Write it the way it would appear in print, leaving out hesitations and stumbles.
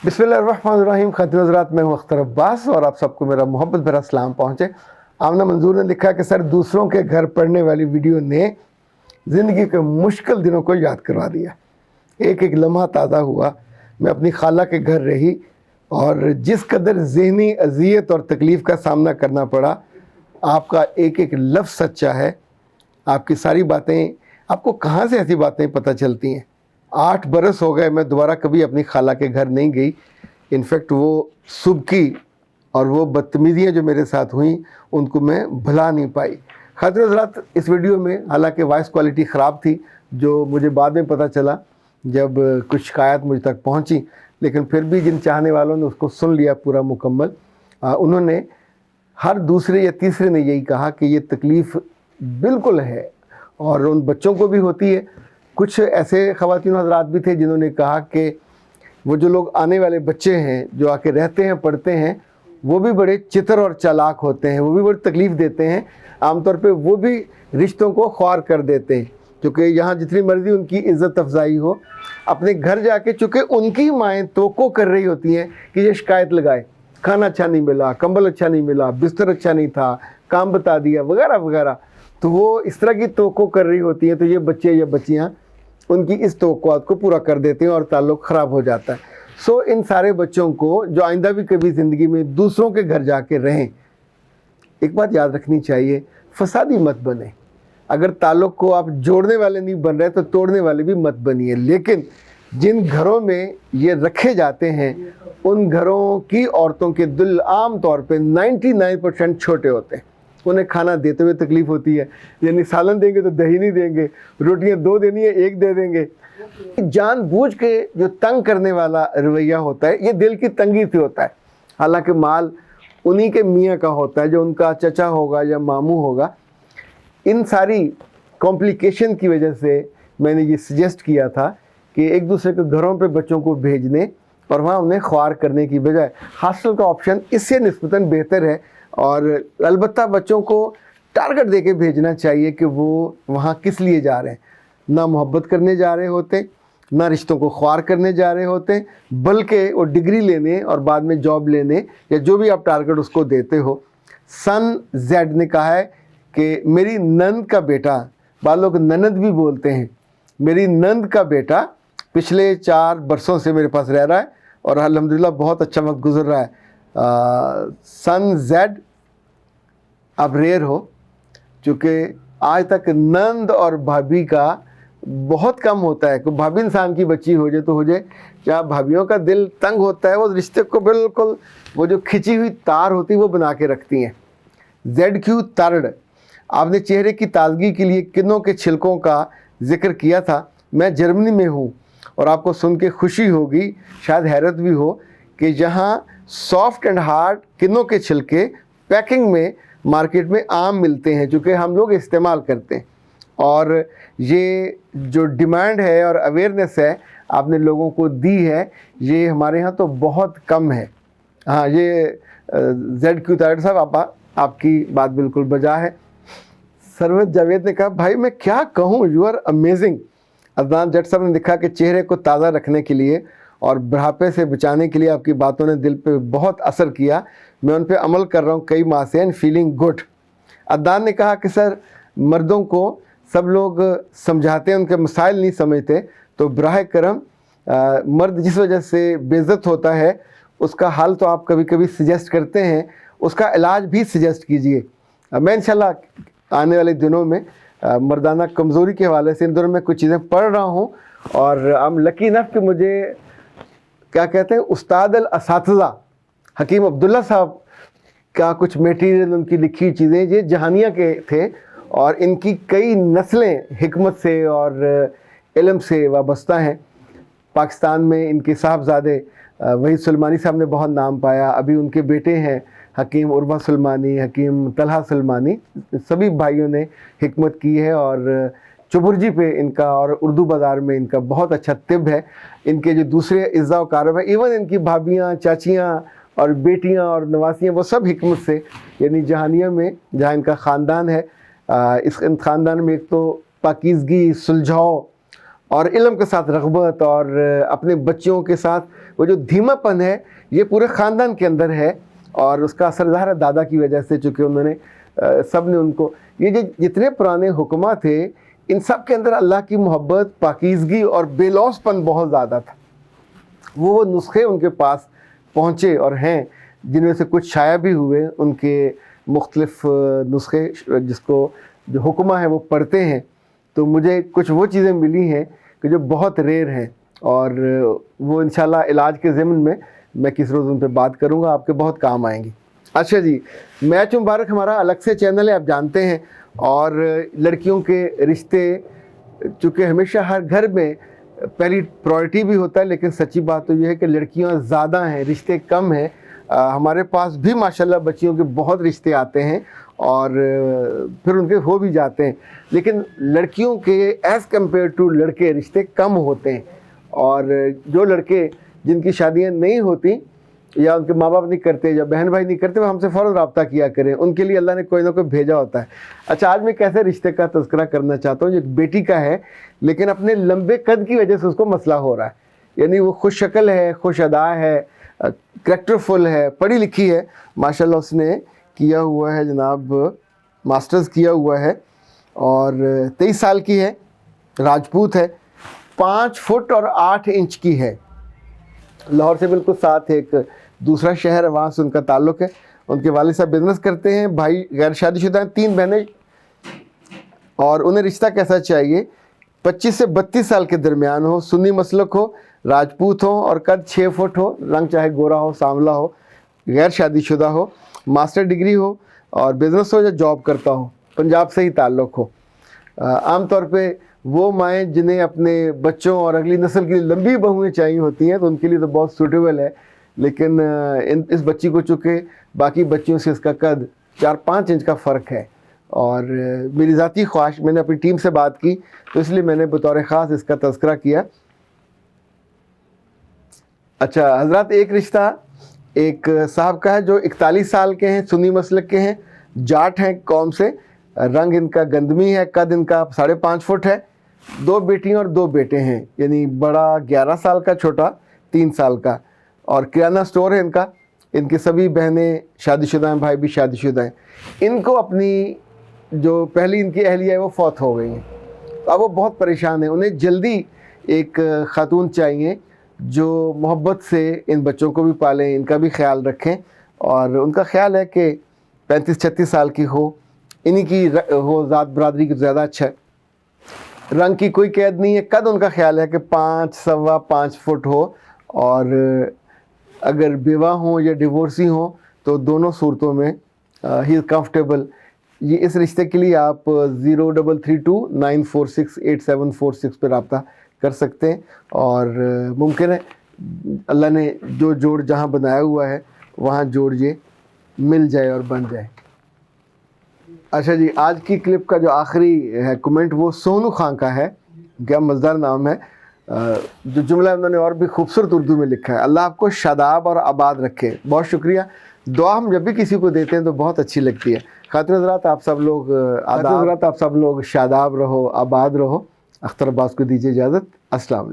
बिस्मिल्लाहिर्रहमानिर्रहीम। खातिन हज़रात, मैं हूँ अख्तर अब्बास और आप सबको मेरा मोहब्बत भरा सलाम पहुँचे। आमना मंजूर ने लिखा कि सर, दूसरों के घर पढ़ने वाली वीडियो ने ज़िंदगी के मुश्किल दिनों को याद करवा दिया। एक एक लम्हा ताज़ा हुआ। मैं अपनी खाला के घर रही और जिस कदर ज़हनी अज़ियत और तकलीफ़ का सामना करना पड़ा, आपका एक एक लफ्ज़ सच्चा है। आपकी सारी बातें, आपको कहाँ से ऐसी बातें पता चलती हैं। 8 बरस हो गए मैं दोबारा कभी अपनी खाला के घर नहीं गई। इनफैक्ट वो सुबकी और वो बदतमीज़ियाँ जो मेरे साथ हुई उनको मैं भुला नहीं पाई। खातिन हज़रात, इस वीडियो में हालांकि वॉइस क्वालिटी ख़राब थी, जो मुझे बाद में पता चला जब कुछ शिकायत मुझ तक पहुंची, लेकिन फिर भी जिन चाहने वालों ने उसको सुन लिया पूरा मुकम्मल। उन्होंने हर दूसरे या तीसरे ने यही कहा कि ये तकलीफ़ बिल्कुल है और उन बच्चों को भी होती है। कुछ ऐसे ख़वातीन हज़रात भी थे जिन्होंने कहा कि वो जो लोग आने वाले बच्चे हैं जो आके रहते हैं पढ़ते हैं, वो भी बड़े चितर और चालाक होते हैं, वो भी बड़ी तकलीफ़ देते हैं। आमतौर पे वो भी रिश्तों को ख्वार कर देते हैं, क्योंकि यहाँ जितनी मर्ज़ी उनकी इज़्ज़त अफजाई हो, अपने घर जाके चूँकि उनकी माएँ तवक्को कर रही होती हैं कि ये शिकायत लगाए, खाना अच्छा नहीं मिला, कंबल अच्छा नहीं मिला, बिस्तर अच्छा नहीं था, काम बता दिया वगैरह वगैरह, तो वो इस तरह की तवक्को कर रही होती हैं। तो ये बच्चे या बच्चियाँ उनकी इस तवक्कुआत को पूरा कर देते हैं और ताल्लुक़ ख़राब हो जाता है। सो इन सारे बच्चों को जो आइंदा भी कभी ज़िंदगी में दूसरों के घर जाके रहें, एक बात याद रखनी चाहिए, फसादी मत बने। अगर ताल्लुक़ को आप जोड़ने वाले नहीं बन रहे तो तोड़ने वाले भी मत बनिए। लेकिन जिन घरों में ये रखे जाते हैं उन घरों की औरतों के दिल आम तौर पे 99% छोटे होते हैं। उन्हें खाना देते हुए तकलीफ़ होती है, यानी सालन देंगे तो दही नहीं देंगे, रोटियां 2 देनी है 1 दे देंगे। जानबूझ के जो तंग करने वाला रवैया होता है, ये दिल की तंगी से होता है। हालांकि माल उन्हीं के मियाँ का होता है, जो उनका चचा होगा या मामू होगा। इन सारी कॉम्प्लिकेशन की वजह से मैंने ये सजेस्ट किया था कि एक दूसरे के घरों पे बच्चों को भेजने और वहाँ उन्हें ख्वार करने की बजाय हॉस्टल का ऑप्शन इससे निस्बतन बेहतर है। और अलबत्ता बच्चों को टारगेट दे के भेजना चाहिए कि वो वहाँ किस लिए जा रहे हैं। ना मोहब्बत करने जा रहे होते, ना रिश्तों को ख्वार करने जा रहे होते, बल्कि वो डिग्री लेने और बाद में जॉब लेने या जो भी आप टारगेट उसको देते हो। सन जेड ने कहा है कि मेरी नंद का बेटा, बाद लोग ननद भी बोलते हैं, मेरी नंद का बेटा पिछले 4 बरसों से मेरे पास रह रहा है और अल्हम्दुलिल्लाह बहुत अच्छा वक्त गुजर रहा है। सन जेड, आप रेयर हो, चूँकि आज तक नंद और भाभी का बहुत कम होता है। कोई भाभी इंसान की बच्ची हो जाए तो हो जाए, क्या भाभीयों का दिल तंग होता है, वो रिश्ते को बिल्कुल वो जो खिंची हुई तार होती है वो बना के रखती हैं। ZQ तर्ड, आपने चेहरे की ताजगी के लिए किन्नों के छिलकों का जिक्र किया था। मैं जर्मनी में हूँ और आपको सुन के खुशी होगी, शायद हैरत भी हो, कि जहाँ सॉफ्ट एंड हार्ड किन्नों के छिलके पैकिंग में मार्केट में आम मिलते हैं, चूँकि हम लोग इस्तेमाल करते हैं। और ये जो डिमांड है और अवेयरनेस है आपने लोगों को दी है, ये हमारे यहाँ तो बहुत कम है। हाँ, ये ZQ तारड़ साहब, आपकी बात बिल्कुल बजा है। सरवत जावेद ने कहा, भाई मैं क्या कहूँ, यू आर अमेजिंग। अदनान जट साहब ने लिखा कि चेहरे को ताज़ा रखने के लिए और बुढ़ापे से बचाने के लिए आपकी बातों ने दिल पे बहुत असर किया। मैं उन पे अमल कर रहा हूँ कई माह से एंड फीलिंग गुड। अदनान ने कहा कि सर, मर्दों को सब लोग समझाते हैं, उनके मसाइल नहीं समझते, तो बराह करम मर्द जिस वजह से बेइज्जत होता है उसका हल तो आप कभी कभी सजेस्ट करते हैं, उसका इलाज भी सजेस्ट कीजिए। मैं इंशाल्लाह आने वाले दिनों में मर्दाना कमज़ोरी के हवाले से इन दिनों में कुछ चीज़ें पढ़ रहा हूँ और हम लकी इनफ कि मुझे क्या कहते हैं, उस्ताद अल असातिज़ा हकीम अब्दुल्ला साहब का कुछ मटेरियल, उनकी लिखी चीज़ें ये जहानिया के थे और इनकी कई नस्लें हिकमत से और इल्म से वाबस्ता हैं। पाकिस्तान में इनके साहबजादे वही सुलेमानी साहब ने बहुत नाम पाया। अभी उनके बेटे हैं हकीम उर्वा सुलेमानी, हकीम तलहा सुलेमानी, सभी भाइयों ने हिकमत की है और चुबुर्जी पे इनका और उर्दू बाज़ार में इनका बहुत अच्छा तिब है। इनके जो दूसरे इज़्ज़ा व कारब है, इवन इनकी भाभियाँ, चाचियाँ और बेटियाँ और नवासियाँ, वो सब हिकमत से, यानी जहानिया में जहाँ इनका ख़ानदान है, इस ख़ानदान में एक तो पाकीज़गी, सुलझाव اور علم کے ساتھ رغبت اور اپنے بچوں کے ساتھ وہ جو دھیما پن ہے یہ پورے خاندان کے اندر ہے، اور اس کا اثر ظاہر ہے دادا کی وجہ سے، چونکہ انہوں نے سب نے ان کو، یہ جو جتنے پرانے حکماں تھے ان سب کے اندر اللہ کی محبت، پاکیزگی اور بے لوث پن بہت زیادہ تھا۔ وہ نسخے ان کے پاس پہنچے اور ہیں جن میں سے کچھ شائع بھی ہوئے، ان کے مختلف نسخے جس کو جو حکمہ ہیں وہ پڑھتے ہیں، تو مجھے کچھ وہ چیزیں ملی ہیں کہ جو بہت ریئر ہیں، اور وہ انشاءاللہ علاج کے ضمن میں کس روز ان پہ بات کروں گا، آپ کے بہت کام آئیں گی۔ اچھا جی، میچ مبارک ہمارا الگ سے چینل ہے، آپ جانتے ہیں، اور لڑکیوں کے رشتے چونکہ ہمیشہ ہر گھر میں پہلی پرائرٹی بھی ہوتا ہے، لیکن سچی بات تو یہ ہے کہ لڑکیاں زیادہ ہیں، رشتے کم ہیں۔ ہمارے پاس بھی ماشاءاللہ بچیوں کے بہت رشتے آتے ہیں اور پھر ان کے ہو بھی جاتے ہیں، لیکن لڑکیوں کے ایز کمپیئر ٹو لڑکے رشتے کم ہوتے ہیں، اور جو لڑکے جن کی شادیاں نہیں ہوتی یا ان کے ماں باپ نہیں کرتے یا بہن بھائی نہیں کرتے، وہ ہم سے فوراً رابطہ کیا کریں، ان کے لیے اللہ نے کوئی نہ کوئی بھیجا ہوتا ہے۔ اچھا، آج میں کیسے رشتے کا تذکرہ کرنا چاہتا ہوں، ایک بیٹی کا ہے، لیکن اپنے لمبے قد کی وجہ سے اس کو مسئلہ ہو رہا ہے، یعنی وہ خوش شکل ہے، خوش ادا ہے، کریکٹر فل ہے، پڑھی لکھی ہے، ماشاءاللہ اس نے کیا ہوا ہے جناب ماسٹرز کیا ہوا ہے، اور 23 سال کی ہے، راجپوت ہے، 5 فٹ اور 8 انچ کی ہے، لاہور سے بالکل ساتھ ایک دوسرا شہر ہے، وہاں سے ان کا تعلق ہے۔ ان کے والد صاحب بزنس کرتے ہیں، بھائی غیر شادی شدہ ہیں، 3 بہنیں، اور انہیں رشتہ کیسا چاہیے؟ 25 سے 32 سال کے درمیان ہو، سنی مسلک ہو، راجپوت ہو اور قد 6 فٹ ہو، رنگ چاہے گورا ہو سانولا ہو، غیر شادی شدہ ہو، ماسٹر ڈگری ہو اور بزنس ہو یا جاب کرتا ہو، پنجاب سے ہی تعلق ہو۔ عام طور پہ وہ مائیں جنہیں اپنے بچوں اور اگلی نسل کی لمبی بہویں چاہیے ہوتی ہیں تو ان کے لیے تو بہت سوٹیبل ہے، لیکن اس بچی کو چونکہ باقی بچیوں سے اس کا قد 4-5 انچ کا فرق ہے، اور میری ذاتی خواہش، میں نے اپنی ٹیم سے بات کی تو اس لیے میں نے بطور خاص اس کا تذکرہ کیا۔ اچھا حضرات، ایک رشتہ ایک صاحب کا ہے جو 41 سال کے ہیں، سنی مسلک کے ہیں، جاٹ ہیں قوم سے، رنگ ان کا گندمی ہے، قد ان کا 5.5 فٹ ہے، 2 بیٹیاں اور 2 بیٹے ہیں، یعنی بڑا 11 سال کا، چھوٹا 3 سال کا، اور کرانہ سٹور ہے ان کا۔ ان کی سبھی بہنیں شادی شدہ ہیں، بھائی بھی شادی شدہ ہیں۔ ان کو اپنی جو پہلی ان کی اہلیہ ہے وہ فوت ہو گئی ہیں، اب وہ بہت پریشان ہیں، انہیں جلدی ایک خاتون چاہیے جو محبت سے ان بچوں کو بھی پالیں، ان کا بھی خیال رکھیں، اور ان کا خیال ہے کہ 35-36 سال کی ہو، انہی کی ہو، ذات برادری کی زیادہ اچھا ہے، رنگ کی کوئی قید نہیں ہے، قد ان کا خیال ہے کہ 5.25 فٹ ہو، اور اگر بیوہ ہوں یا ڈیورسی ہوں تو دونوں صورتوں میں ہی از کمفرٹیبل۔ یہ اس رشتے کے لیے آپ 0329468746 پہ رابطہ کر سکتے ہیں، اور ممکن ہے اللہ نے جو جوڑ جہاں بنایا ہوا ہے وہاں جوڑ یہ مل جائے اور بن جائے۔ اچھا جی، آج کی کلپ کا جو آخری ہے کمنٹ وہ سونو خان کا ہے، کیا مزدار نام ہے، جو جملہ انہوں نے اور بھی خوبصورت اردو میں لکھا ہے، اللہ آپ کو شاداب اور آباد رکھے۔ بہت شکریہ، دعا ہم جب بھی کسی کو دیتے ہیں تو بہت اچھی لگتی ہے۔ خاتون حضرات آپ سب لوگ شاداب رہو، آباد رہو۔ اختر عباس کو دیجیے اجازت، السلام علیکم۔